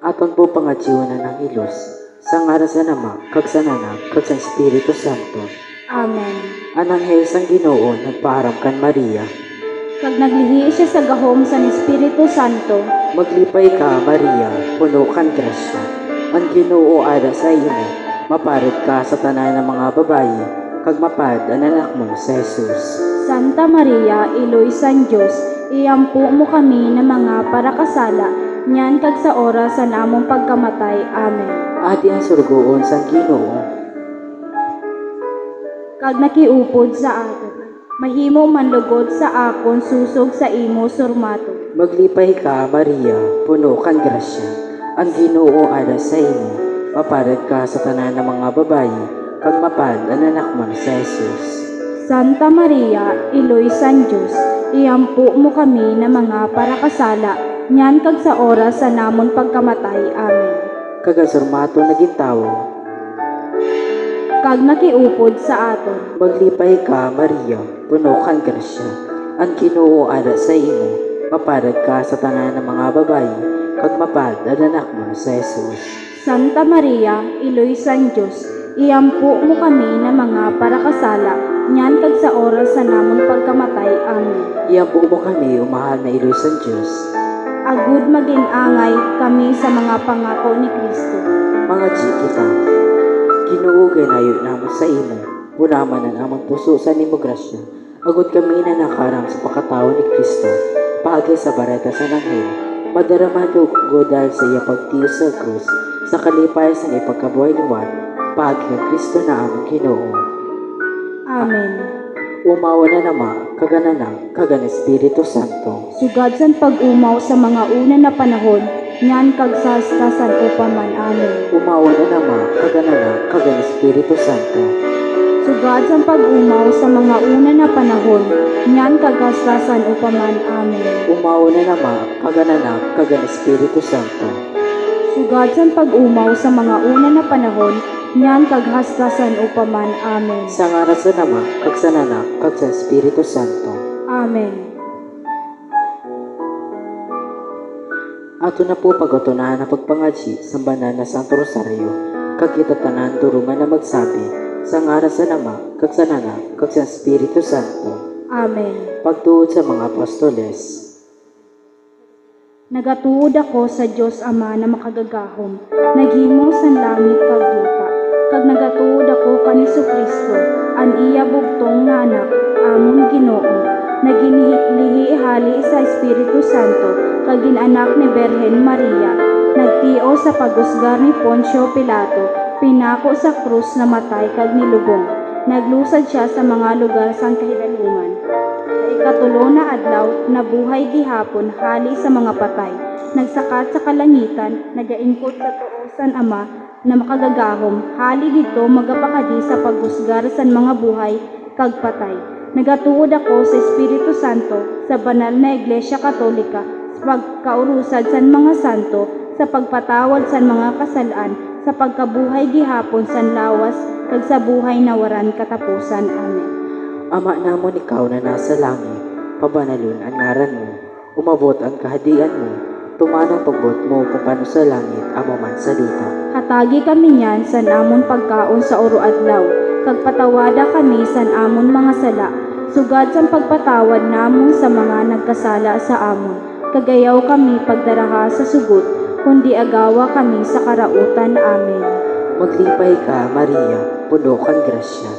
Aton po pangajiwanan ng ilos, sa ngaran sa Ama, kag sa Anak, kag sa Espiritu Santo. Amen. Ananghel sang Ginoo, nagpaaram kan Maria. Kag naglihi siya sa gahom sa Espiritu Santo, Maglipay ka, Maria, puno kan grasya. Ang Ginoo ada sa imo, maparid ka sa tanan ng mga babayi, kag mapad ang anak mo sa Jesus. Santa Maria, Iloy San Diyos, iyampu mo kami na mga parakasala, nyan kag sa oras sa namong pagkamatay. Amen. Ati ang surgoon sang Ginoo, Kag nakiupod sa aton, mahimo manlugod sa akon susog sa imo surmato. maglipay ka, Maria, puno kan grasya. Ang Ginoo ada sa imo, maparid ka sa tanan ng mga babayi, kag mapad ang anak mo sa Jesus. Santa Maria, Iloy San Diyos, iyampu mo kami na mga parakasala, nyan kag sa oras sa namon pagkamatay. Amen. Kagasurmato na gintawo, Kag nakiupod sa aton, maglipay ka, Maria, puno kan grasya. Ang Ginoo ada sa imo, maparid ka sa tanan ng mga babayi, kag mapad ang anak mo sa Jesus. Santa Maria, Iloy San Diyos, iyampu mo kami na mga parakasala, nyan kag sa oras sa namon pagkamatay. Amen. Iampo mo kami, umahal na ilusan Diyos. Agud maging angay kami sa mga pangako ni Kristo. Mga G kita, Ginoo ganayo namo sa imo, punaman ang among puso sa nimo grasya. Agud kami na nakarang sa pakatawo ni Kristo, paagi sa bareta sa nanghel, madaraman ko dahil sa iya pagtiyo sa krus, sa kalipay sa ipagkabuhay liwat, paagi ng Kristo na among Ginoo. Amen. Umawa na nama, kagananan, kagan Espiritu Santo. Sugad san pag-umaw sa mga una na panahon, nyan kag sastasan upaman. Amen. Umawa na nama, kagananan, kagan Espiritu Santo. Sugad san pag-umaw sa mga una na panahon, nyan kag sastasan upaman. Amen. Umawa na nama, kagananan, kagan Espiritu Santo. Sugad san pag-umaw sa mga una na panahon, nyan kag hastasan upaman. Amen. Sa ngaran sa Ama, kag sa Anak, kag sa Espiritu Santo. Amen. Ato na po pagatunahan na pagpangadji sa banal na Santo Rosario, kag kita tanan durungan na magsabi, sa ngaran sa Ama, kag sa Anak, kag sa Espiritu Santo. Amen. Pagtuod sa mga apostoles. Nagatuod ako sa Diyos Ama na makagagahom, naghimo sa langit kag lupa, kag nagatuod ako kaniso Kristo, an iya bugtong nga anak, amon Ginoo, naginlihi hali sa Espiritu Santo, kag ginanak ni Berhen Maria, nagtio sa pagusgar ni Poncio Pilato, pinako sa krus na matay kag nilubong, naglusad siya sa mga lugar sang kahidalungan. Ikatulo na adlaw, nabuhay gihapon hali sa mga patay, nagsakat sa kalangitan, nagaingkot sa tuosan Ama na makagagahom, hali dito magapakadi sa paghusgar sa mga buhay kag patay. Nagatuod ako sa Espiritu Santo, sa banal na Iglesia Katolika, sa pagkaurusad sa mga santo, sa pagpatawad sa mga kasalaan, sa pagkabuhay gihapon sa lawas kag sa buhay na waran katapusan. Amen. Ama namon ikaw na nasa langit, pabanalon ang ngaran mo, umabot ang kahadian mo, tumanang pagbot mo kung paano sa langit, amo man sa lupa. Hatagi kami niyan sa namon pagkaon sa oro adlaw, kag patawada kami sa amon mga sala, sugad sa pagpatawad namon sa mga nagkasala sa amon. Kagayaw kami pagdaraha sa sugot, kundi agawa kami sa karautan. Amen. Maglipay ka, Maria, puno kang grasya.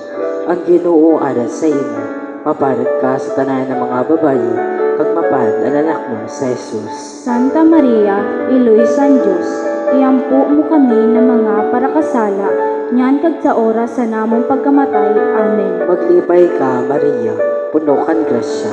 Ang Ginoo ada sa imo, maparid ka sa tanan ng mga babayi, kag mapad ang anak mo sa Jesus. Santa Maria, Iloy San Diyos, iyampu mo kami na mga parakasala, nyan kag sa oras sa namong pagkamatay. Amen. Maglipay ka, Maria, puno kang grasya.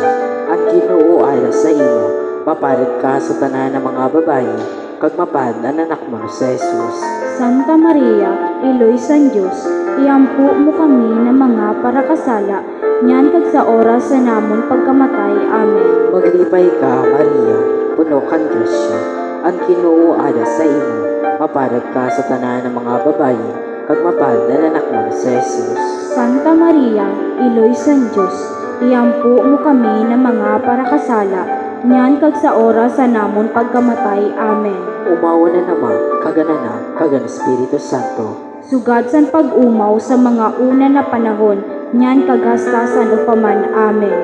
Ang Ginoo ada sa imo, maparid ka sa tanan ng mga babayi, kag mapad ang anak mo sa Jesus. Santa Maria, Iloy San Diyos, iyampu mo kami na mga parakasala, nyan kag sa oras sa namon pagkamatay. Amen. Maglipay ka, Maria, puno kang grasya. Ang Ginoo ada sa imo, maparid ka sa tanan ng mga babayi, kag mapad ang anak mo sa Jesus. Santa Maria, Iloy San Diyos, iyampu mo kami na mga parakasala, nyan kag sa oras sa namon pagkamatay. Amen. Umawa na naman, kagana kagan Espiritu Santo. Sugad san pag-umaw sa mga una na panahon, nyan kaghastasan upaman. Amen.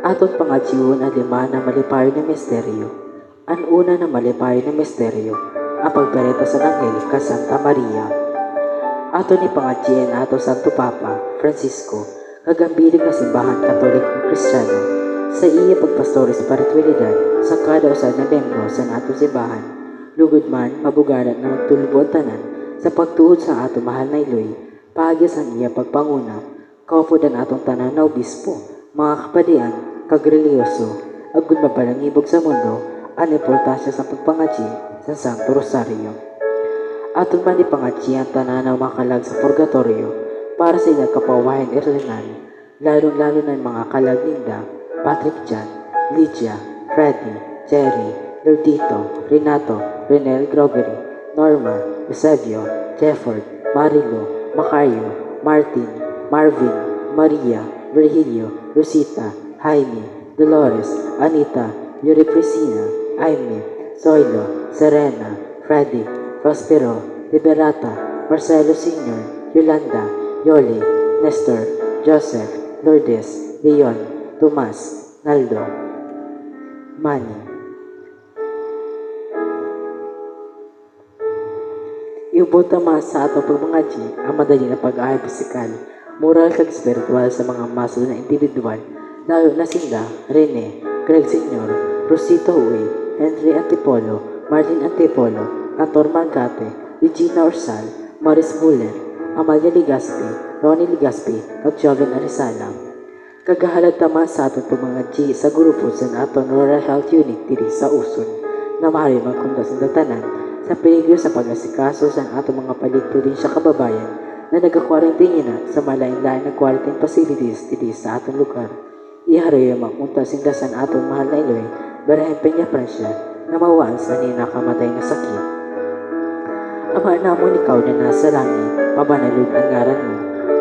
Aton pangajiyon ang lima na malipay na misteryo. Ang una na malipay na misteryo, ang pagpereta sa Anghel ka Santa Maria. Aton ni pangajiyan ato Santo Papa Francisco, kagambilig na simbahan Katolikong Kristiyano, sa iya pagpastore espiritualidad sa kada usa na membro sa ato simbahan. Lugod man, mabugaran na magtulbo tanan sa pagtuod sa ato mahal na iloy, paagi sa iya pagpanguna, kaupodan atong tanan na obispo, mga kapadian, kagreliyoso, agud mabalangibog sa mundo, ang importansya sa pagpangaji sa Santo Rosario. Aton man ipangaji ang tanan na makalag sa purgatorio para sa ilang kapawahan irlinal, lalong-lalo na mga kalag Linda, Patrick Jan, Lydia, Freddy, Jerry, Lordito, Renato, Renel Gregory, Norma, Eusebio, Jefford, Marilo, Macario, Martin, Marvin, Maria, Virgilio, Rosita, Jaime, Dolores, Anita, Yuri Priscilla, Aimee, Zoilo, Serena, Freddy, Prospero, Liberata, Marcelo Sr., Yolanda, Yoli, Nestor, Joseph, Lourdes, Leon, Tomas, Naldo, Manny. Iubota sa atong pagmangaji ang madali na pag-aay pisikal, moral kag spiritual sa mga maso na individual, lalo na sinda, Rene, Greg Sr., Rosito Uy, Henry Antipolo, Marlene Antipolo, Antor Mangate, Regina Orsal, Maris Muller, Amalia Ligaspi, Ronnie Ligaspi, kag Joven Arizala. Kagahalag tama sa atong pagmangaji sa grupo sa atong Rural Health Unit diri sa Uson, na maaari magkunda sa tanan sa peligro sa pag-asikaso sa atong mga paligturin sa kababayan na nag-quarantine na sa malain-lain na quarantine facilities dito sa atong lugar. Iharoy ang magunta sindasan atong mahal na iloy, Barahen Peña Francia, na mawaan sa nakamatay na sakit. Ama namon ikaw na nasa langit, mabanalog ang ngaran mo,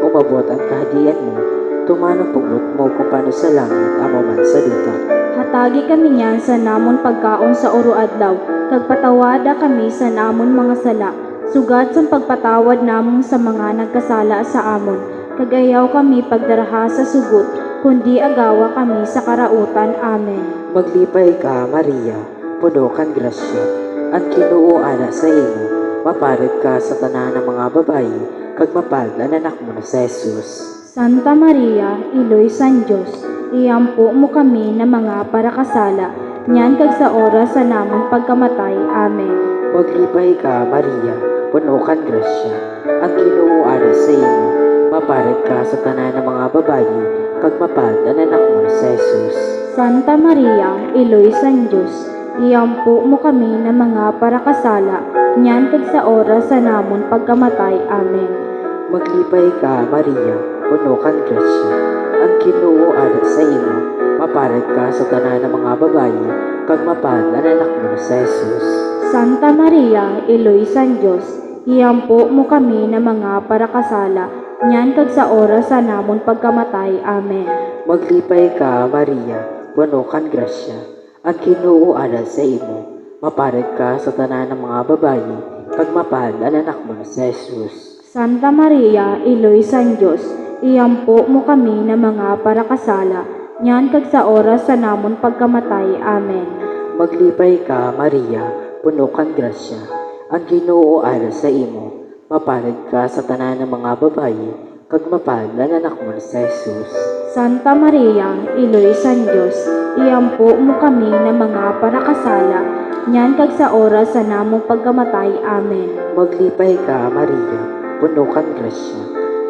umabot ang kahadian mo, tumanong puglot mo kung paano sa langit, amo man sa lupa. Hatagi kami niyan sa namon pagkaon sa oro adlaw, kag patawada kami sa namon mga sala, sugad sa pagpatawad namon sa mga nagkasala sa amon. Kagayaw kami pagdaraha sa sugot, kundi agawa kami sa karautan. Amen. Maglipay ka, Maria, puno kang grasya, ang Ginoo ana sa imo, maparid ka sa tanan ng mga babayi, kag mapalad ang anak mo na sa Jesus. Santa Maria, Iloy San Diyos, iyampo mo kami na mga parakasala, nyan kag sa oras sa namon pagkamatay. Amen. Maglipay ka, Maria, puno kang grasya, ang Ginoo ana sa imo, maparid ka sa tanan ng mga babayi, kag mapalad ang anak mo na sa Jesus. Santa Maria, Iloy San Diyos, iyampo mo kami na mga parakasala, nyan kag sa oras sa namon pagkamatay. Amen. Maglipay ka, Maria, puno kang grasya, ang Ginoo ana sa imo, maparid ka sa tanan ng mga babayi, kag mapalad ang anak mo na sa Jesus. Santa Maria, Iloy San Diyos, iyampo mo kami na mga parakasala, nyan kag sa oras sa namon pagkamatay. Amen. Maglipay ka, Maria, puno kang grasya, ang Ginoo ana sa imo, maparid ka sa tanan ng mga babayi, kag mapalad ang anak mo na sa Jesus. Santa Maria, Iloy San Diyos, iyampo mo kami na mga parakasala, nyan kag sa oras sa namon pagkamatay. Amen. Maglipay ka, Maria, puno kang grasya, ang Ginoo ana sa imo, maparid ka sa tanan ng mga babayi, kag mapalad ang anak mo na sa Jesus. Santa Maria, Iloy San Diyos, iyampo mo kami na mga parakasala, nyan kag sa oras sa namong pagkamatay. Amen. Maglipay ka, Maria, puno kang grasya,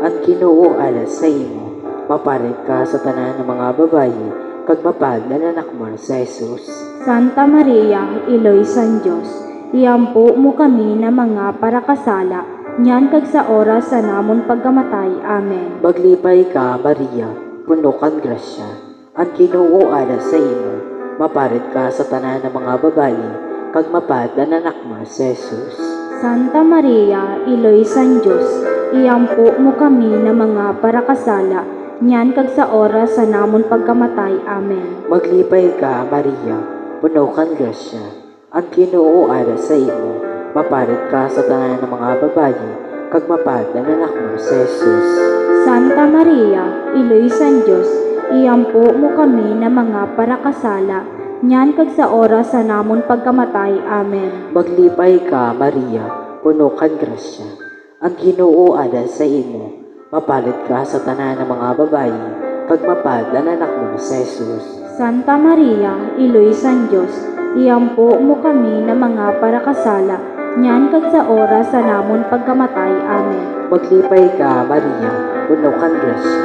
ang Ginoo ana sa imo, maparid ka sa tanan ng mga babayi, kag mapalad ang anak mo na sa Jesus. Santa Maria, Iloy San Diyos, iyampo mo kami na mga parakasala, nyan kag sa oras sa namon pagkamatay. Amen. Maglipay ka, Maria, puno kang grasya, ang Ginoo ana sa imo, maparid ka sa tanan ng mga babayi, kag mapalad ang anak mo na sa Jesus. Santa Maria, Iloy San Diyos, iyampo mo kami na mga parakasala, nyan kag sa oras sa namon pagkamatay. Amen. Maglipay ka, Maria, puno kang grasya. Ang Ginoo ara sa imo, mapalit ka sa tanan ng mga babayi, kag mapalit ang anak mo sa Jesus. Santa Maria, Iloy San Diyos, iyampo mo kami na mga parakasala, nyan kag sa oras sa namon pagkamatay. Amen. Maglipay ka, Maria, puno kang grasya. Ang Ginoo ara sa imo, mapalit ka sa tanan ng mga babayi, kag mapalit ang anak mo sa Jesus. Santa Maria, Iloy San Diyos, iyampo mo kami na mga parakasala, nyan kag sa oras sa namon pagkamatay. Amen. Maglipay ka, Maria, puno kang grasya.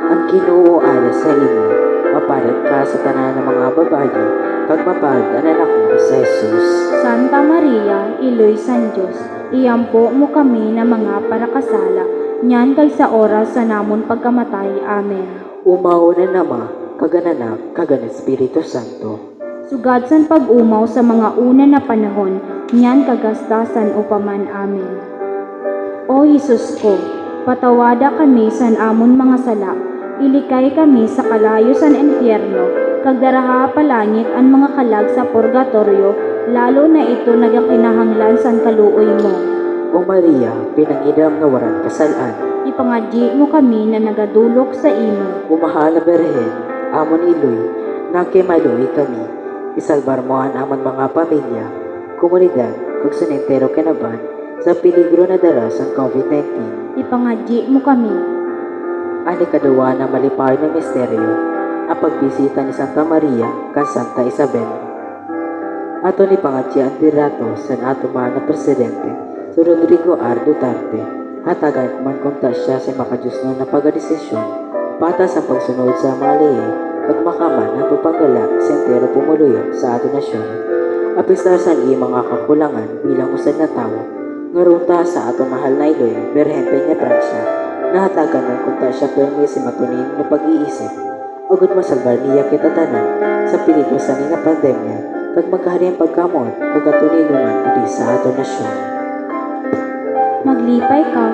Ang Ginoo ara sa imo, mapalit ka sa tanan ng mga babayi, kag mapalit ang anak mo sa Jesus. Santa Maria, Iloy San Diyos, iyampo mo kami na mga parakasala, nyan kag sa oras sa namon pagkamatay. Amen. Umaw na nama, kagananak, kagan Espiritu Santo. Sugad san pag-umaw sa mga una na panahon, nyan kagastasan upaman. Amen. O Jesus ko, patawada kami san amon mga sala, ilikay kami sa kalayo san impyerno, kag daraha palangit ang mga kalag sa purgatorio, lalo na ito nagakinahanglan san kaluoy mo. O Maria, pinangidam nga waran kasalaan, Ipangadyi mo kami na nagadulok sa imo. umahal na berhen, amon iloy, nakimaloy kami, isalbar mo ang amon mga pamilya, komunidad, kag sanentero kinaban, sa peligro na daras ang COVID-19. Ipangadyi mo kami. Ani kadawa na malipay ng misteryo, ang pagbisita ni Santa Maria kan Santa Isabel. Ato ni pangadyi ang birato sa ato man na presidente, si Rodrigo R. Duterte, hatagan man kunta siya sa makadiyos na napagadesisyon, pata sa pagsunod sa mga lehe, kag makaman ang papanggala sa entero pumuluyo sa ato nasyon. Apisar sa mga kakulangan bilang usad na tao, ngarunta sa ato mahal na iloy, Berhen Peña Francia, nahatagan man kunta siya permi si matunin na pag-iisip, agad masalbar niya kita tanan sa peligro sa nga pandemya, kag magkahari ang pagkamot, kag atuninuman kudi sa ato nasyon. Maglipay ka.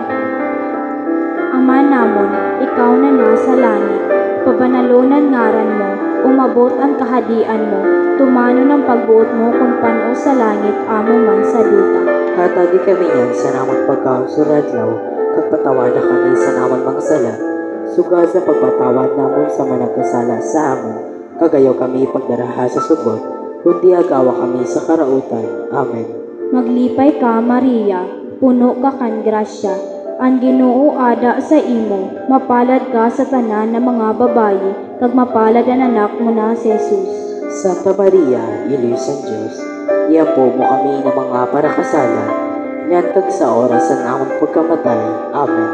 Ama namon, ikaw na nasa langit, pabanalonan ngaran mo, umabot ang kahadian mo, tumano ng pagbuot mo kung pano sa langit, amo man sa duta. Hatagi kami yan sa namang pagkaon sa radlaw, kag patawad na kami sa namang mga sala, sugad sa pagpatawad namon sa managkasala sa amon, kagayaw kami pagdaraha sa subot, kundi agawa kami sa karautan. Amen. Maglipay ka, Maria, puno ka kan grasya, ang Ginoo ada sa imo, mapalad ka sa tanan ng mga babayi, kag mapalad ang anak mo na si Jesus. Santa Maria, Iloy San Diyos, iampo mo kami ng mga parakasala, nyan kag sa oras sa namang pagkamatay. Amen.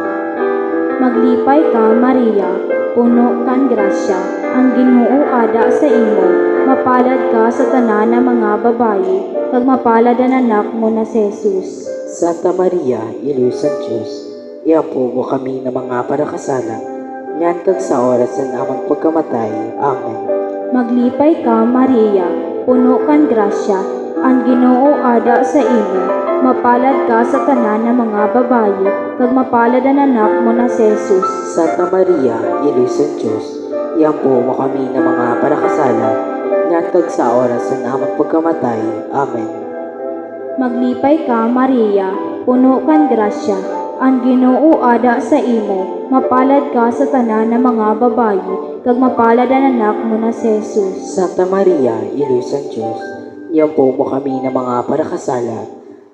Maglipay ka, Maria, puno kan grasya, ang Ginoo ada sa imo, mapalad ka sa tanan ng mga babayi, kag mapalad ang anak mo na si Jesus. Santa Maria, Iloy San Diyos, iampo mo kami ng mga parakasala, nyan kag sa oras sa namang pagkamatay. Amen. Maglipay ka, Maria, puno kan grasya, ang Ginoo ada sa imo, mapalad ka sa tanan ng mga babayi, kag mapalad ang anak mo na si Jesus. Santa Maria, Iloy San Diyos, iampo mo kami ng mga parakasala, nyan kag sa oras sa namang pagkamatay. Amen. Maglipay ka, Maria, puno kan grasya, ang Ginoo ada sa imo, mapalad ka sa tanan ng mga babayi, kag mapalad ang anak mo na si Jesus. Santa Maria, Iloy San Diyos, iampo mo kami ng mga parakasala,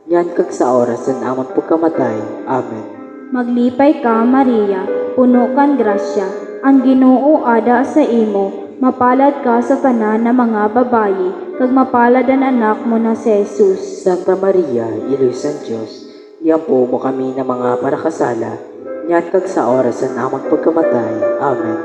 nyan kag sa oras sa namang pagkamatay. Amen. Maglipay ka, Maria, puno kan grasya, ang Ginoo ada sa imo, mapalad ka sa tanan ng mga babayi, kag mapalad ang anak mo na si Jesus. Santa Maria, Iloy San Diyos, iampo mo kami ng mga parakasala, nyan kag sa oras sa namang pagkamatay. Amen.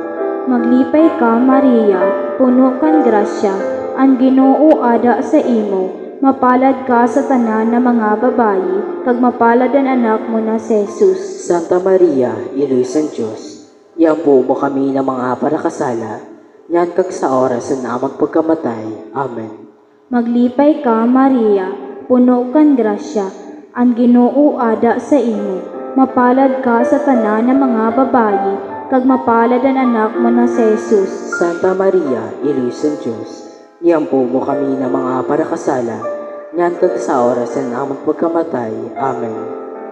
Maglipay ka, Maria, puno kan grasya, ang Ginoo ada sa imo, mapalad ka sa tanan ng mga babayi, kag mapalad ang anak mo na si Jesus. Santa Maria, Iloy San Diyos, iampo mo kami ng mga parakasala, nyan kag sa oras sa namang pagkamatay. Amen. Maglipay ka, Maria, puno kan grasya, ang Ginoo ada sa imo, mapalad ka sa tanan ng mga babayi, kag mapalad ang anak mo na si Jesus. Santa Maria, Ilusan Diyos, iyampo mo kami ng mga parakasala, ngan kag sa oras ng among pagkamatay. Amen.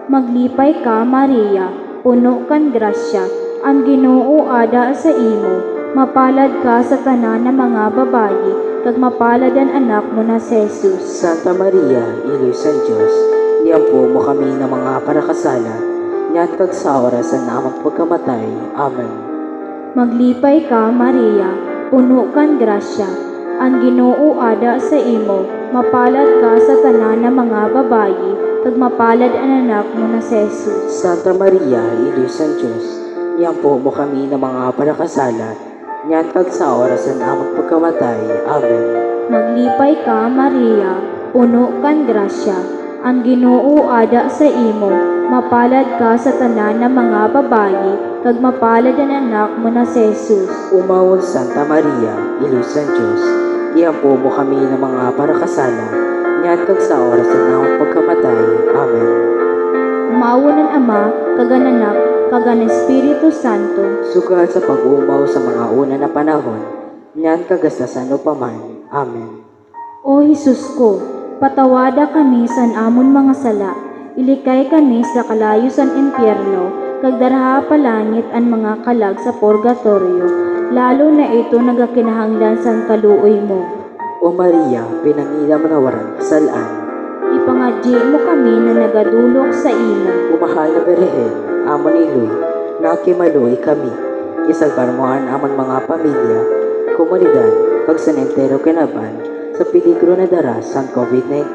Maglipay ka, Maria, puno kan grasya, ang Ginoo ada sa imo, mapalad ka sa tanan ng mga babayi, kag mapalad ang anak mo na si Jesus. Santa Maria, Ilusan Diyos, iyampo mo kami ng mga parakasala, ngan kag sa oras ng among pagkamatay. Amen. Maglipay ka, Maria, puno kan grasya, ang Ginoo ada sa imo, mapalad ka sa tanan ng mga babayi, kag mapalad ang anak mo na si Jesus. Santa Maria, Ilusan Diyos, iyampo mo kami ng mga parakasala, ngan kag sa oras ng among pagkamatay. Amen. Maglipay ka, Maria, puno kan grasya, ang Ginoo ada sa imo, mapalad ka sa tanan ng mga babayi, kag mapalad ang anak mo na si Jesus. Umawon Santa Maria, Ilusan Diyos, iyampo mo kami ng mga parakasala, ngan kag sa oras ng among pagkamatay. Amen. Umawo ng Ama, kag ang Anak, kag ang Espiritu Santo. Sugal sa pag-umaw sa mga una na panahon, ngan kagastasan upaman. Amen. O Jesus ko, patawada kami sa amon mga sala, ilikay kami sa kalayo sa impyerno, kag darha palangit ang mga kalag sa purgatorio, lalo na ito nagakinahanglan sa kaluoy mo. O Maria, pinangila mo na waran kasalaan, Ipangadyi mo kami na nagadulok sa imo. umahal na Berhen, amon iloy, nakimaluy kami, isagbarmoan amon mga pamilya, komunidad, kag senentero kinaban, sa peligro na dara sa COVID-19.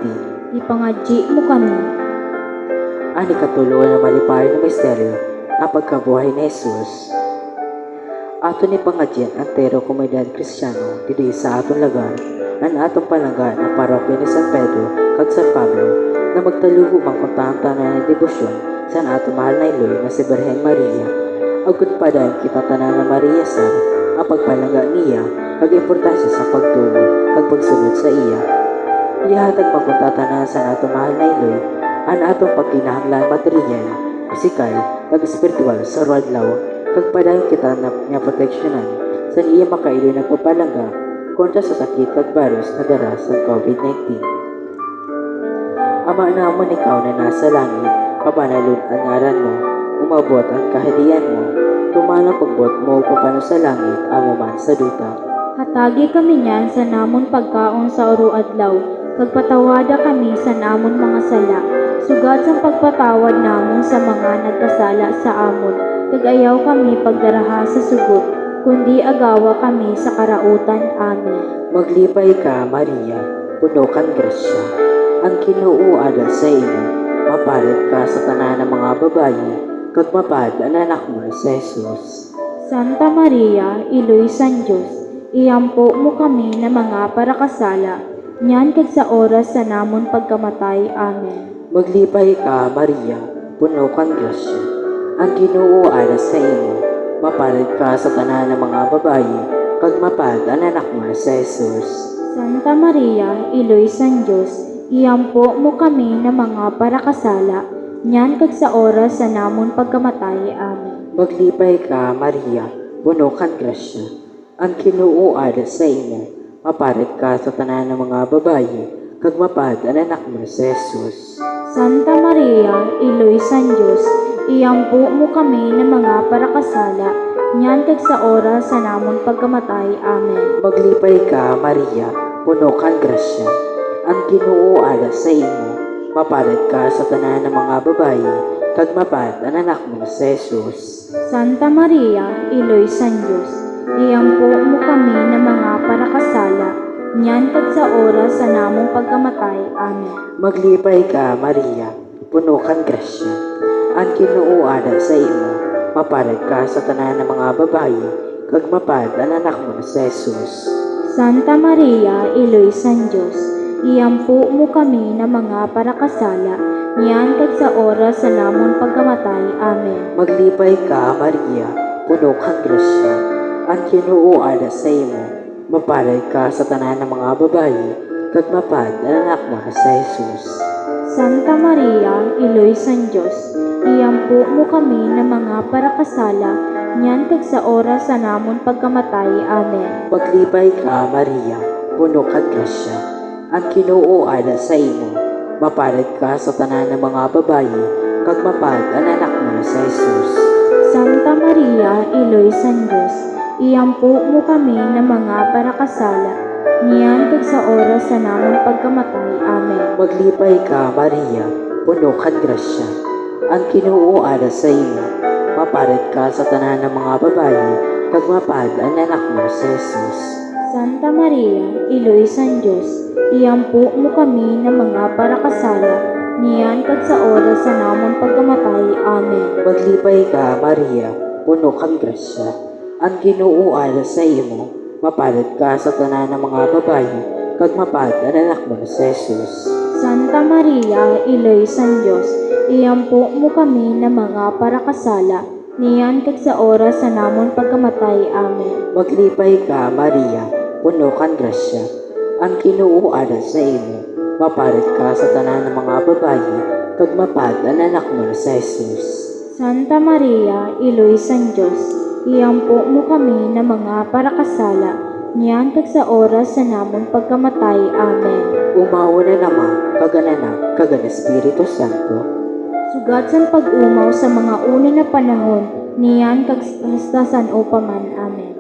Ipangadyi mo kami. Ani katuluan na malipay na misteryo, ang pagkabuhay ni Jesus. Ato ni pangadyan ang tero komunidad kristyano, didi sa aton lagar, ang atong palangga ng parokya ni San Pedro kag San Pablo, na magtalugo mang kuntahan-tanan ng debosyon sa atong mahal na iloy na si Birhen Maria. Agud pa dahil kita tanan na Maria San, ang pagpalangga niya, kag importansya sa pagtuo, kag pagsunod sa iya. Ihatag magkuntatanan sa atong mahal na iloy, ang atong pagkinahanglan material, pisikal, kag espiritual sa radlaw, kag padayon kita na niya proteksyonan sa iya makailoy ng pagpalangga kontra sa sakit kag virus na dara sa COVID-19. Ama namon ikaw na nasa langit, pabanalon ang ngaran mo, umabot ang kahadian mo, tumanang pagbot mo kupano sa langit, amo man sa duta. Hatagi kami niyan sa namon pagkaon sa oro adlaw, kag patawada kami sa namon mga sala, sugad sa pagpatawad namon sa mga nagkasala sa amon, kag ayaw kami pagdaraha sa sugot, kundi agawa kami sa karautan. Amen. Maglipay ka, Maria, puno kang grasya, ang Ginoo ada sa imo, mapalad ka sa tanan ng mga babayi, kag mapalad ang anak mo si Jesus. Santa Maria, Iloy San Diyos, iyampo mo kami na mga parakasala, nyan kag sa oras sa namon pagkamatay. Amen. Maglipay ka, Maria, puno kang grasya, ang Ginoo ada sa imo, mapalad ka sa tanan ng mga babayi, kag mapalad ang anak mo si Jesus. Santa Maria, Iloy San Diyos, iyampo mo kami na mga parakasala, nyan kag sa oras sa namon pagkamatay. Amen. Maglipay ka, Maria, puno kang grasya, ang Ginoo ada sa imo, mapalad ka sa tanan ng mga babayi, kag mapalad ang anak mo si Jesus. Santa Maria, Iloy San Diyos, iyampo mo kami na mga parakasala, nyan kag sa oras sa namon pagkamatay. Amen. Maglipay ka, Maria, puno kang grasya, ang Ginoo ada sa imo, mapalad ka sa tanan ng mga babayi, kag mapalad ang anak mo si Jesus. Santa Maria, Iloy San Diyos, iyampo mo kami na mga parakasala, nyan kag sa oras sa namong pagkamatay. Amen. Maglipay ka, Maria, puno kang grasya, ang Ginoo ada sa imo, mapalad ka sa tanan ng mga babayi, kag mapalad ang anak mo si Jesus. Santa Maria, Iloy San Diyos, iyampo mo kami na mga parakasala, nyan kag sa oras sa namon pagkamatay. Amen. Maglipay ka, Maria, puno kang grasya, ang Ginoo ada sa imo, mapalad ka sa tanan ng mga babayi, kag mapalad ang anak mo si Jesus. Santa Maria, Iloy San Diyos, iyampo mo kami na mga parakasala, nyan kag sa oras sa namon pagkamatay. Amen. Paglipay ka, Maria, puno kang grasya. Ang Ginoo ada sa imo. Mapalad ka sa tanan ng mga babayi, kag mapalad ang anak mo sa Jesus. Santa Maria, Iloy San Diyos, iyampo mo kami ng mga parakasala, niyan kag sa oras sa namon pagkamatay. Amen. Maglipay ka, Maria, puno kang grasya. Ang Ginoo ada sa imo. Mapalad ka sa tanan ng mga babayi, kag mapalad ang anak mo sa Jesus. Santa Maria, Iloy San Diyos, iyampo mo kami ng mga parakasala, niyan kag sa oras sa namon pagkamatay. Amen. Maglipay ka, Maria, puno kang grasya. Ang Ginoo ada sa imo. Mapalad ka sa tanan ng mga babayi, kag mapalad ang anak mo sa Jesus. Santa Maria, Iloy San Diyos, iyampo mo kami ng mga parakasala, niyan kag sa oras sa namon pagkamatay. Amen. Maglipay ka, Maria, puno kang grasya. Ang Ginoo ada sa imo. Mapalad ka sa tanan ng mga babayi, kag mapalad ang anak mo sa Jesus. Santa Maria, Iloy San Diyos, iyampo mo kami ng mga parakasala, niyan kag sa oras sa namon pagkamatay. Amen. Umawa na naman, kaganak, kagan Espiritu Santo. Sugat san pag-umaw sa mga una na panahon, niyan kag hastasan upaman. Amen.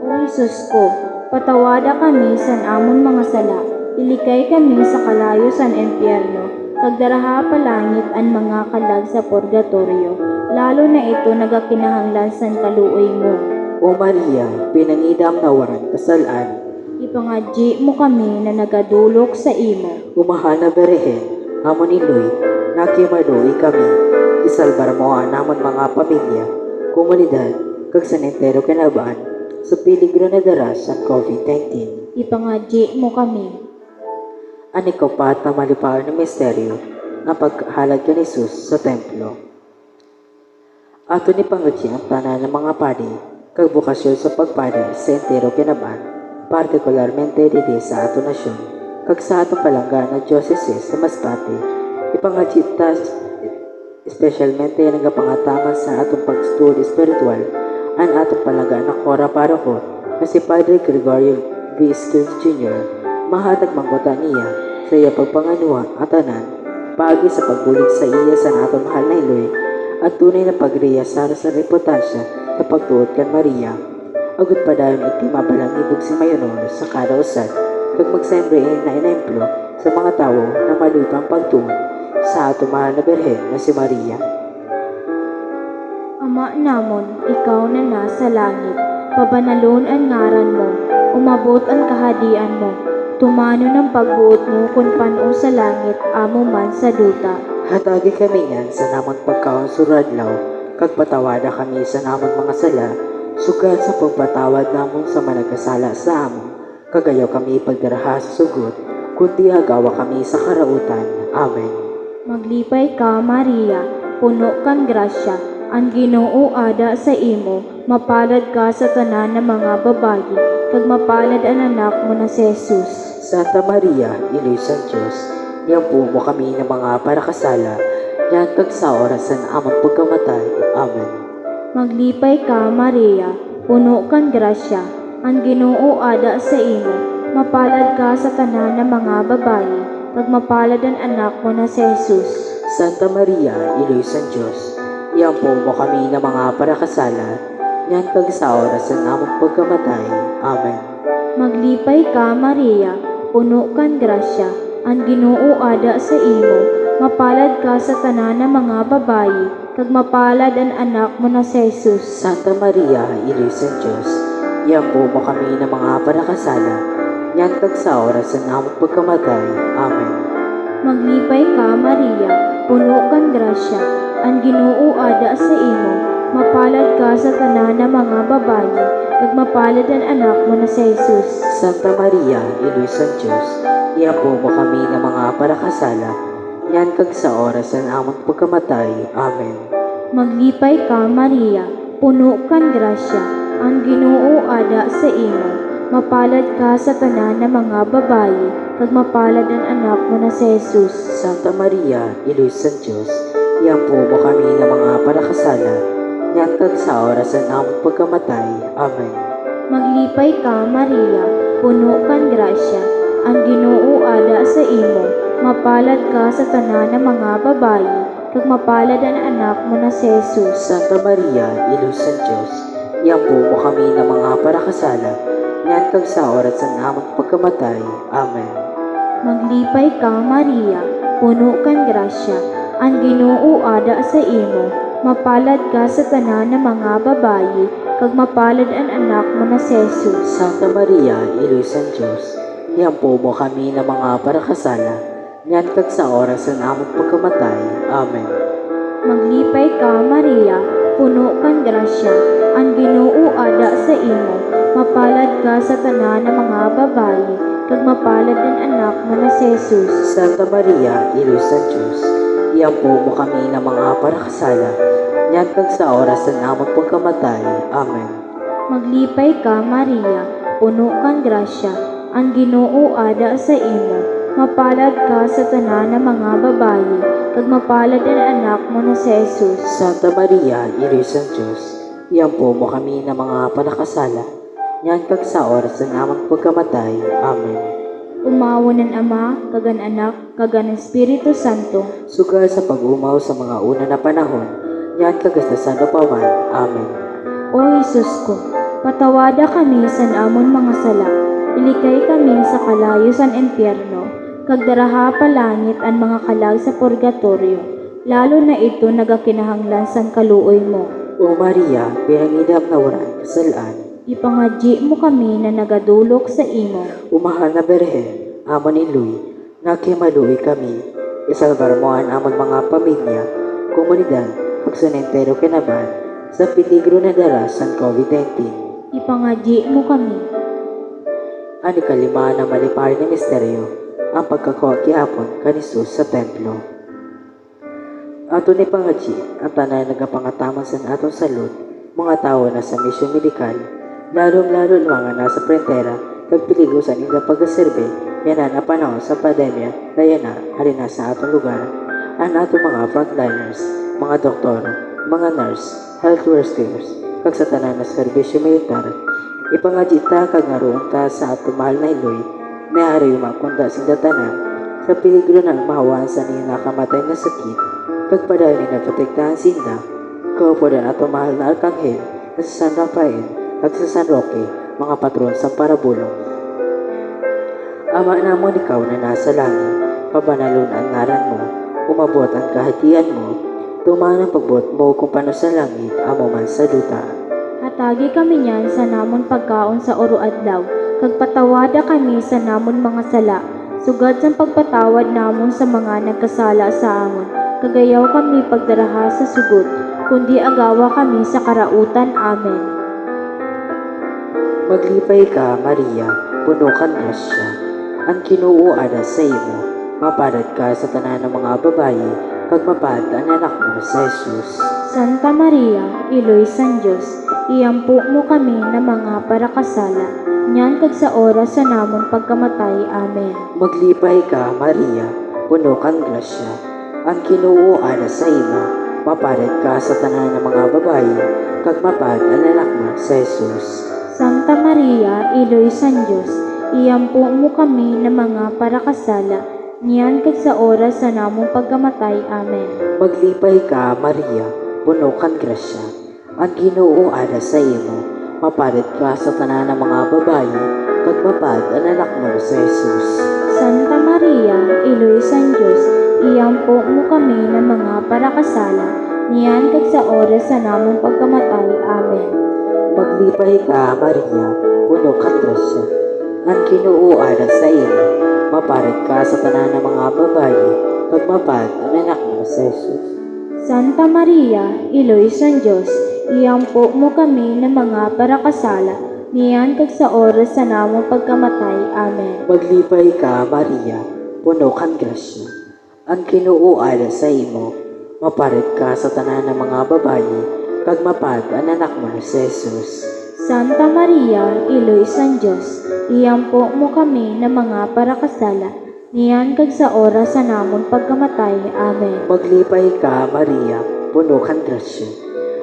O Jesus ko, patawada kami san amon mga sala, ilikay kami sa kalayo san impyerno, kag daraha pa langit an mga kalag sa purgatorio, lalo na ito nagakinahanglan san kaluoy mo. O Maria, pinangidam na waran kasalaan, Ipangadji mo kami na nagadulok sa imo. umahal na berehen, amon iloy, nakimadoy kami, isalbar mo ang namon mga pamilya, komunidad, kag sanitero kinabaan, sa peligro na dara sa COVID-19. Ipangadji mo kami. Ani ko pat na malipaan ng misteryo na paghalad ka ni Jesus sa templo. Ato ni pangadji ang tanan ng mga padi, kag bukasyon sa pagpadi sa entero kinabaan, partikularmente didi sa ato nasyon, kag sa atong palangga na diocese sa Masbate, ipangadji ta espesyalmente ang nagapangatangan sa atong pagstudyo espiritual, ang atong palangga na Cora Paroko na si Padre Gregorio V. Skills Jr. Mahatag mangguta niya sa iya pagpanganuha at tanan, paagi sa pagbulig sa iya sa atong mahal na iloy, at tunay na pagriyasar sa reputansya sa pagtuot kan Maria. Agud pa dayon iti mabalang ibog si Maynor sa kada usad, kag magsembre na inemplo sa mga tawo na malipang pagtuon sa atong mahal na Birhen na si Maria. Ama namon, ikaw na nasa langit, pabanalon ang ngaran mo, umabot ang kahadian mo, tumano ng pagbuot mo kung pano sa langit, amo man sa duta. Hatagi kami niyan sa namon pagkaon suradlaw, kag patawada kami sa namon mga sala, sugat sa pagpatawad namon sa managkasala sa amon, kagayaw kami pagdaraha sa sugot, kundi agawa kami sa karautan. Amen. Maglipay ka, Maria, puno kang grasya, ang Ginoo ada sa imo, mapalad ka sa tanan ng mga babayi, kag mapalad ang anak mo na si Jesus. Santa Maria, Iloy San Diyos, niyampu mo kami ng mga parakasala, niyan kag sa orasan amang pagkamatay. Amen. Maglipay ka, Maria, puno kang grasya, ang Ginoo ada sa imo, mapalad ka sa tanan ng mga babayi, kag mapalad ang anak mo na si Jesus. Santa Maria, Iloy San Diyos, niyampu mo kami ng mga parakasala, niyan kag sa orasan amang pagkamatay. Amen. Maglipay ka, Maria, puno kang grasya, ang Ginoo ada sa imo, mapalad ka sa tanan ng mga babayi, kag mapalad ang anak mo na si Jesus. Santa Maria, Iloy San Diyos, niyampu mo kami ng mga parakasala, niyan kag sa orasan amang pagkamatay. Amen. Maglipay ka, Maria, puno kang grasya, ang Ginoo ada sa imo, mapalad ka sa tanan ng mga babayi, kag mapalad ang anak mo na si Jesus. Santa Maria, Iloy San Diyos, niyampu mo kami ng mga parakasala, niyan kag sa orasan amang pagkamatay. Amen. Maglipay ka, Maria, puno kang grasya, ang Ginoo ada sa imo, mapalad ka sa tanan ng mga babayi, kag mapalad ang anak mo na si Jesus. Santa Maria, Iloy San Diyos, niyampu mo kami ng mga parakasala, Nyantag sa oras ng among pagkamatay. Amen. Maglipay ka, Maria, puno kan grasya, ang Ginoo ada sa imo. Mapalad ka sa tanan ng mga babayi, kag mapalad ang anak mo na si Jesus. Santa Maria, Ilo sa Diyos, iampo mo kami ng mga parakasala, nyantag sa oras ng among pagkamatay. Amen. Maglipay ka, Maria, puno kan grasya, ang Ginoo ada sa imo. Mapalad ka sa tanan ng mga babayi, kag mapalad ang anak mo na si Jesus. Santa Maria, Ilo sa Diyos, iampo mo kami ng mga parakasala, nyantag sa oras ng among pagkamatay. Amen. Maglipay ka, Maria, puno kan grasya, ang Ginoo ada sa imo. Mapalad ka sa tanan ng mga babayi, kag mapalad ang anak mo na si Jesus. Santa Maria, Ilo sa Diyos, iampo mo kami ng mga parakasala, nyantag sa oras ng among pagkamatay. Amen. Maglipay ka, Maria, puno kan grasya, ang Ginoo ada sa imo. Mapalad ka sa tanan ng mga babayi, kag mapalad ang anak mo na si Jesus. Santa Maria, Ilo sa Diyos, iampo mo kami ng mga parakasala, nyantag sa oras ng among pagkamatay. Amen. Umawa ng Ama, kagan anak, kagan Espiritu Santo. Sugal sa pag-umaw sa mga una na panahon, nyantag sa sanupaman. Amen. O Jesus ko, patawada kami sa amon mga sala, ilikay kami sa kalayo sa impyerno, kagdaraha pa langit ang mga kalag sa purgatorio, lalo na ito nagakinahanglan sa kaluoy mo. O Maria, pinangidam na walang kasalaan, Ipangadji mo kami na nagadulok sa imo. umahal na Berhen, amon iluy, nakimaluoy kami, isalbar mo ang amon mga pamilya, komunidad, pagsanentero kinaban, sa peligro na daras ng COVID-19. Ipangadji mo kami. Ang ikalima na malipay na misteryo, ang pagkakuha kihapon kanisus sa templo. Ato ni pangadji, ang tanan nagapangataman sa atong salud, mga tao na sa misyon medikal, lalong-lalo mga nasa prentera, kagpiligo sa nila pag-aserbe, yan na panahon sa pandemya, kaya na halina sa atong lugar. Ang atong mga frontliners, mga doktor, mga nurse, health workers, kag sa tanan na serbisyo militar, ipangadji ta kag ngaroon ta sa atong mahal na iloy, na ari makunda sing tanan, sa peligro ng mahawaan sa niya nakamatay na sakit, kag padali na protektahan sinda, kaupo na atong mahal na arkanghel, na sa San Rafael, at sa San Roque, mga patron sa parabulong. Ama namon ikaw na nasa langit, pabanalon ang ngaran mo, umabot ang kahatian mo, tumaan ang pagbot mo kung paano sa langit, amo man sa duta. Hatagi kami niyan sa namon pagkaon sa oro adlaw, kag patawada kami sa namon mga sala, sugad sa pagpatawad namon sa mga nagkasala sa amon. Kagayaw kami pagdaraha sa sugot, kundi agawa kami sa karautan. Amen. Maglipay ka, Maria, puno kang grasya, ang Ginoo ada sa imo, mapalad ka sa tanan ng mga babayi, kag mapalad ang anak mo sa Jesus. Santa Maria, Iloy San Diyos, iampo mo kami na mga parakasala, nyan kag sa oras sa namon pagkamatay. Amen. Maglipay ka, Maria, puno kang grasya, ang Ginoo ada sa imo, mapalad ka sa tanan ng mga babayi, kag mapalad ang anak mo sa Jesus. Santa Maria, Iloy San Diyos, iampo mo kami na mga parakasala, niyan kag sa oras sa namong pagkamatay. Amen. Maglipay ka, Maria, puno kang grasya, ang Ginoo ada sa imo, mapalad ka sa tanan ng mga babayi, kag mapalad ang anak mo sa Jesus. Santa Maria, Iloy San Diyos, iampo mo kami na mga parakasala, niyan kag sa oras sa namong pagkamatay. Amen. Maglipay ka, Maria, puno kang grasya, ang Ginoo ada sa imo, mapalad ka sa tanan ng mga babayi, kag mapalad ang anak mo sa Jesus. Santa Maria, Iloy San Diyos, iampo mo kami na mga parakasala, niyan kag sa oras sa namong pagkamatay. Amen. Maglipay ka, Maria, puno kang grasya, ang Ginoo ada sa imo, mapalad ka sa tanan ng mga babayi, kag mapalad ang anak mo sa Jesus. Santa Maria, Iloy San Diyos, iampo mo kami na mga parakasala, niyan kag sa oras sa namon pagkamatay. Amen. Maglipay ka, Maria, puno kang grasya,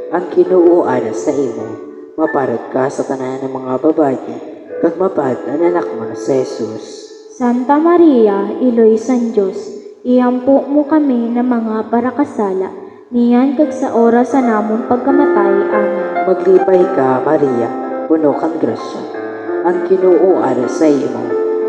ang Ginoo ana sa imo. Maparad ka sa tanan ng mga babayi, kag mapad ang anak mo sa Jesus. Santa Maria, Iloy San Diyos, iampo mo kami ng mga parakasala, niyan kag sa oras sa namon pagkamatay. Amen. Maglipay ka, Maria, puno kang grasya. Ang Ginoo ana sa imo.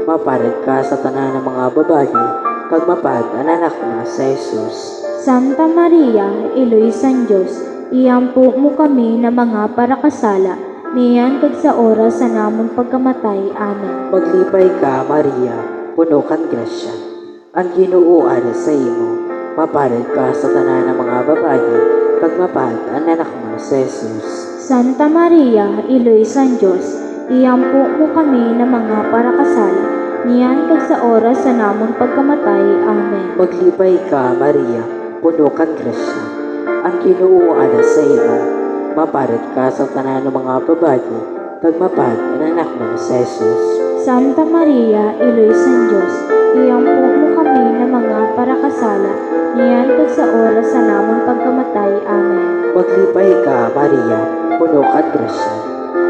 Maparad ka sa tanan ng mga babayi, kag mapad ang anak mo sa Jesus. Santa Maria, Iloy San Diyos, iampo mo kami ng mga parakasala, niyan kag sa oras sa namon pagkamatay. Amen. Maglipay ka, Maria, puno kang grasya. Ang Ginoo ana sa imo. Maparad ka sa tanan ng mga babayi, kag mapad ang anak mo sa Jesus. Santa Maria, Iloy San Diyos, iampo mo kami ng mga parakasala, niyan kag sa oras sa namon pagkamatay. Amen. Maglipay ka, Maria, puno kang grasya. Ang Ginoo ana sa imo. Maparad ka sa tanan ng mga babayi, kag mapad ang anak mo sa Jesus. Santa Maria, Iloy San Diyos, iampo mo kami ng mga parakasala, niyan kag sa oras sa namon pagkamatay. Amen. Maglipay ka, Maria, puno kang grasya.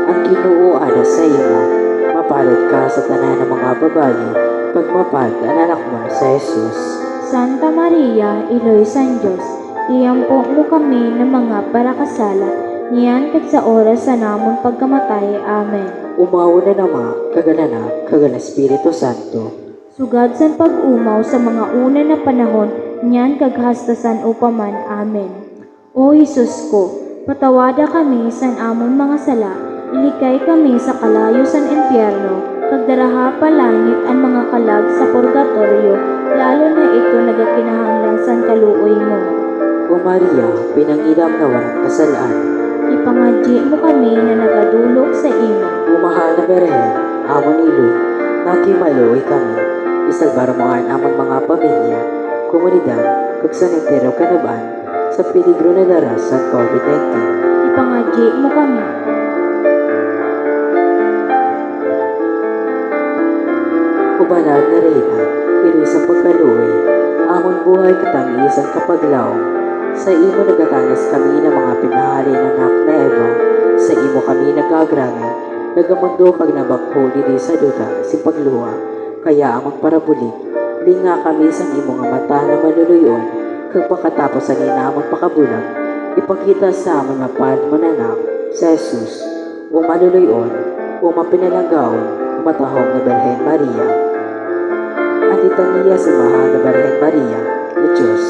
Ang Ginoo ana sa imo. Maparad ka sa tanan ng mga babayi, kag mapad ang anak mo sa Jesus. Santa Maria, Iloy San Diyos, iampo mo kami ng mga parakasala, niyan kag sa oras sa namon pagkamatay. Amen. Umaw na nama, kagalana, kagal Espiritu Santo. Sugad san pag-umaw sa mga una na panahon, niyan kag hastasan upaman. Amen. O Hesus ko, patawada kami san amon mga sala, ilikay kami sa kalayo san impyerno, kag daraha pa langit ang mga kalag sa purgatorio, lalo na ito nagakinahanglan san kaluoy mo. O Maria, pinangidam na walang kasalaan. Ipangadyi mo kami na nagadulog sa imo. O mahal na Berhen, amon iloy, nakimaluoy kami. Isalbar mo ang amon mga pamilya, komunidad, kag sa nagtiraw kanaban, sa peligro na daras sa COVID-19. Ipangadyi mo kami. O banal na Reyna, iloy sa pagkaluoy, amon buhay katamisan kapaglaw. Sa imo nagatanas kami ng mga pinahali ng anak na Eva. Sa imo kami nagagrangay, nagamundo kag nabakho di sa duta, si pagluwa. Kaya amang parabulig, linga kami sa imo nga mata na maluluyon, kag pakatapos sa ninamon pakabulag, ipakita sa amon mapad mananak, sa Jesus, o maluluyon, o mapinalanggaon, o matahong na Berhen Maria. Anditan niya si mahal na Berhen Maria, o Diyos,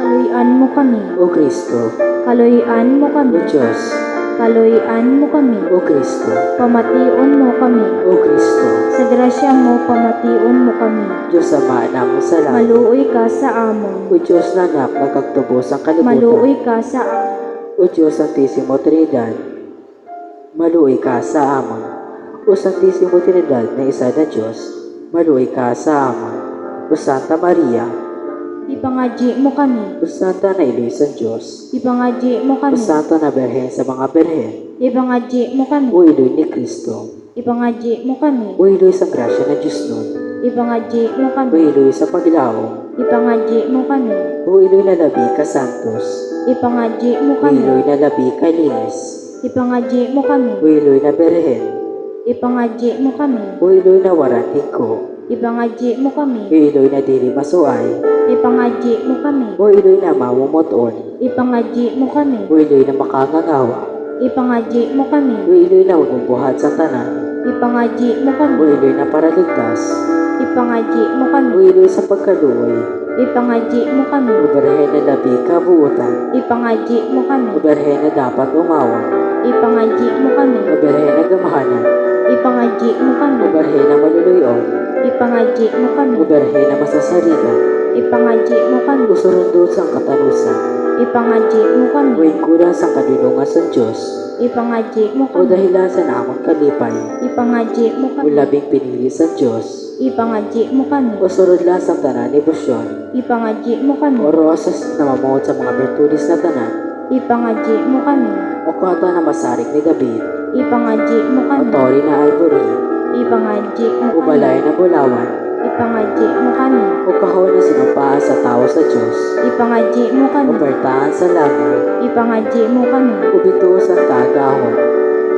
Kaluyan mo kami. o Kristo, Kaluyan mo o kami. Diyos, Kaluyan mo kami. o Kristo, Pamation mo kami. o Kristo, Sa grasya mo, pamation mo kami. Diyos Ama na mo sa langit, Maluoy ka sa amon. o Diyos na anak na kagtubos ang kalibutan, Maluoy ka sa o Diyos Santisimo Trinidad, maluoy ka sa amon. O Santisimo Trinidad na isa na Diyos, maluoy ka sa amon. O Santa Maria, Ipangadyi mo kami. o Santa na Iloy sa Diyos, Ipangadyi mo o kami. Santa na Berhen sa mga berhen, Ipangadyi mo kami. o Iloy ni Kristo, Ipangadyi mo kami. o Iloy sa grasya na Diyos nun, Ipangadyi mo o kami. Iloy sa paglaong, Ipangadyi mo kami. o Iloy na labi ka santos, Ipangadyi mo o kami. Iloy na labi ka linis, Ipangadyi mo kami. o Iloy na berhen, Ipangadyi mo kami. o Iloy na waranting ko, Ipangadyi mo o kami. Iloy na dili masuay, Ipangadyi mo kami. o Iloy na mamumoton, Ipangadyi mo kami. o Iloy na makangangawa, Ipangadyi mo kami. o Iloy na umumbuhat sa tanan, Ipangadyi mo o kami. Iloy na paraligtas, Ipangadyi mo o kami. Iloy sa pagkaluoy, Ipangadyi mo kami. o Berhen na labi ka buutan, Ipangadyi mo kami. o Berhen na dapat umawan, Ipangadyi mo kami. o Berhen na gamahanan, Ipangadyi mo kami. o Berhen na maluluyon, Ipangadyi mo kami. o Berhen na masasarigan, Ipangadyi mo kami. o surundod sa katanusan, Ipangadyi mo o kami. ingkuran sa kadulungan sa Diyos, Ipangadyi mo o kami. dahilan sa namon kalipay, Ipangadyi mo o kami. labing pinili sa Diyos, Ipangadyi mo kami. o surod lang sa tanan ni Busyon, Ipangadyi mo kami. o rosas na mamuot sa mga virtudes na tanan, Ipangadyi mo kami. o kwata na masarik ni David, Ipangadyi mo o kami. tori na ivory, Ipangadyi mo o kami. balay na bulawan, Ipangadyi Ipangadji mo kami. O kahon na sinumpaan sa tao sa Diyos. Ipangadji mo O kami. bertahan sa langit. Ipangadji mo kami. O bituo sa tagahon.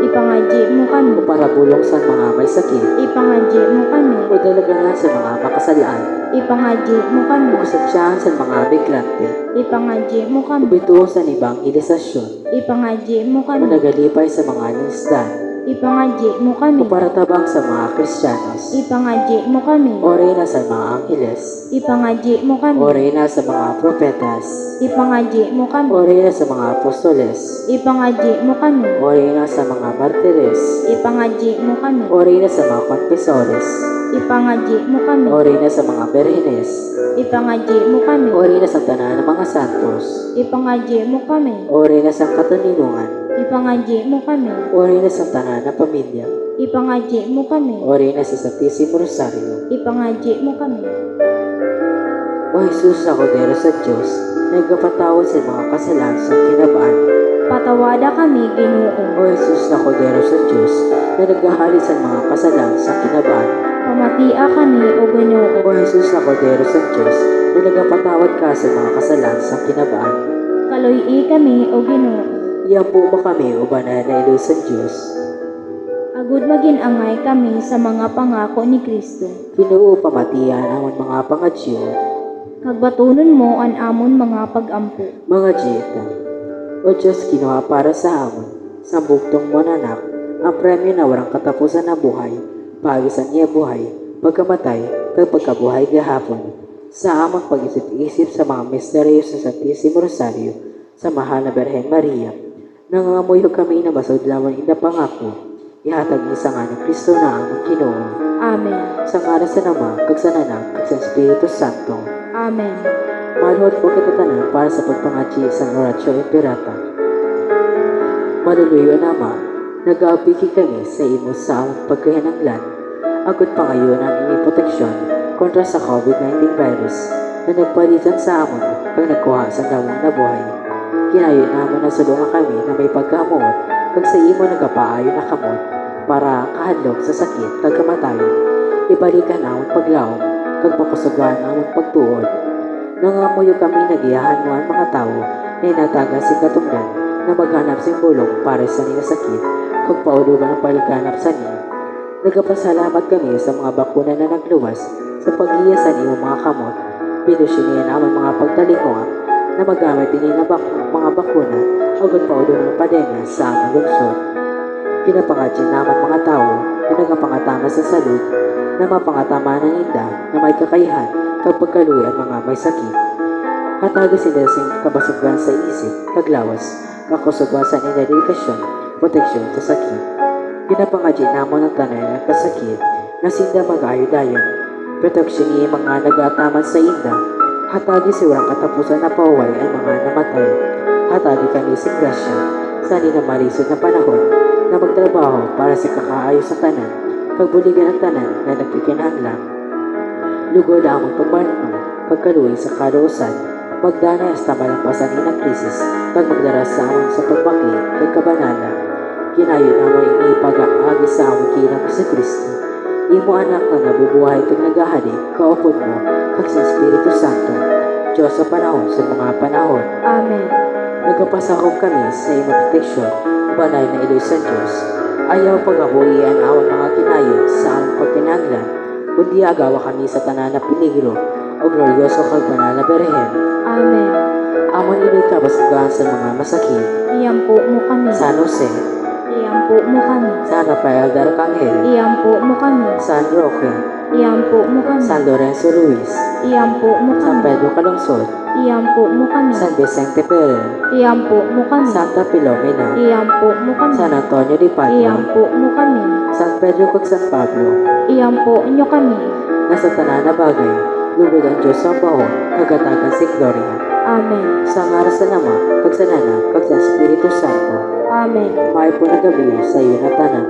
Ipangadji mo kami. O parabulong sa mga may sakit. Ipangadji mo kami. O dalaganan sa mga makasalaan. Ipangadji mo kami. O kasatsyahan sa mga migrante. Ipangadji mo O kami. bituo sa evangelisasyon. Ipangadji mo O kami. nagalipay sa mga linsdan. Ipangadji mo kami. O paratabang sa mga Kristiyanos. Ipangadji mo kami. O reyna sa mga angheles. Ipangadji mo O kami. reyna sa mga propetas. Ipangadji mo kami. O reyna sa mga apostoles. Ipangadji mo kami. O reyna sa mga martires. Ipangadji mo kami. O reyna sa mga konfesores. Ipangadji mo kami. O reyna sa mga berhenes. Ipangadji mo kami. O reyna sa tanan ng mga santos. Ipangadji mo kami. O reyna sa kataninungan. Ipangadji mo kami. O reyna sa tanan ng pamilya. Ipangadji mo kami. O reyna sa Santisimo Rosario. Ipangadji mo kami. O Jesus na Kordero sa Diyos, nagkapatawad sa mga kasalanan sa kinabaan. Patawada kami, Ginoo. O Jesus na Kordero sa Diyos, na naghahalit sa mga kasalanan sa kinabaan. Pamatia kami, O Ginoo. O Jesus na Kordero sa Diyos, na nagkapatawad ka sa mga kasalanan sa kinabaan. Kaloy-i kami, O Ginoo. Iampo mo kami, o banal na ilo sa Diyos. Agud maginangay kami sa mga pangako ni Kristo. Ginoo pamatian amon mga pangadyo, Kagbatunon mo an amon mga pag-ampo. mga jita. O Diyos, kinuha para sa amon, sa bugtong mo nanak, ang premyo na warang katapusan na buhay, pagi sa niya buhay, pagkamatay, kag pagkabuhay gahapon, sa amang pag-isip-isip sa mga misteryo sa Santisimo Rosario, sa mahal na Berhen Maria, nangangamuyo kami na basod lamang ina pangako, ihatag ni sa nga ni Kristo na among Ginoo. Amen. Sa ngalan sa Ama, kag sa Anak, kag sa Espiritu Santo. Amen. Maluhod po kita tanan para sa pagpangaji sa Oratio Imperata. Maluluyo Ama, nag-aupiki kami sa imo sa among pagkahinanglan. Agad pa ngayon ang inyong proteksyon kontra sa COVID-19 virus na nagpalitan sa amon pag nagkuha sa damong na buhay. Kinayo naman na sulungan kami na may pagkamuot kag sa imo nagapaayo na kamot para kahadlok sa sakit kag kamatayon. Ibalikan amon paglaom kag pakusugan amon pagtuod. Nangamuyo kami nagiyahan mo ang mga tao na inataga si katungdan na maghanap simbolo para sa nila sakit kag paulugan ang pagganap sa niya. Nagapasalamat kami sa mga bakuna na nagluwas sa pagliyasan imo mga kamot. Pinusinian amon mga pagtalingon na magamit din na mga bakuna agad paulugan ng pandemya sa among lungsod. Kinapangadyan naman mga tao na nagapangatama sa salud na mapangatama ng inda na may kakayahan kapag kaluwi ang mga may sakit. Hataga sila sa kabasugan sa isip, kaglawas, kakusugwa sa dedikasyon, proteksyon sa sakit. Ginapangadyan namon ng tanay ng kasakit na sinda mag-ayo dayon. Proteksyon niya mga nag-ataman sa inda. Hatagi si warang katapusan na pauway ang mga namatay. Hatagi kami si grasya sa na malisod na panahon na magtrabaho para sa kakaayos sa tanan, pagbuligan ang tanan na nagkikinahanglan. Lugod na among pagbanong, pagkaluwi sa kaluusan, magdanay hasta malampasan ng krisis, kag magdaras sa amon sa pagbakli, kag kabanala. Kinayo namang ipag-aagi sa amon kinang sa Kristo. Imo anak na nabubuhay kag nagahali, kaupod mo, kag sa Espiritu Santo, Diyos sa panahon sa mga panahon. Amen. Nagkapasakop kami sa imo proteksyon, banay na iloy sa Diyos. Ayaw pag-abuhian awang mga kinayo sa among pagkinanglan, kundi agawa kami sa tanan na peligro, o glorioso kag banal na Berhen. Amen. Amon iloy kabasugan sa mga masakit, Iyampo mo kami. San Jose, Iyampo mo kami. San Rafael de Arcangel, Iyampo mo kami. San Roque, Iyampo mo kami. San Lorenzo Ruiz, Iyampo mo San kami. Pedro Calungsod, Iyampo mo kami. San Vicente Ferrer, Iyampo mo kami. Santa Filomena, Iyampo mo kami. San Antonio de Padua, Iyampo mo kami. San Pedro kag San Pablo. Iyampo nyo kami. Nasa tanan na bagay, lugod ang Diyos ang bahon, kagatagan si Gloria. Amen. Sa ngaras sa Ama, kag sa Anak, kag sa Espiritu Santo, Amen. may po na gabi sa iyo na tanan.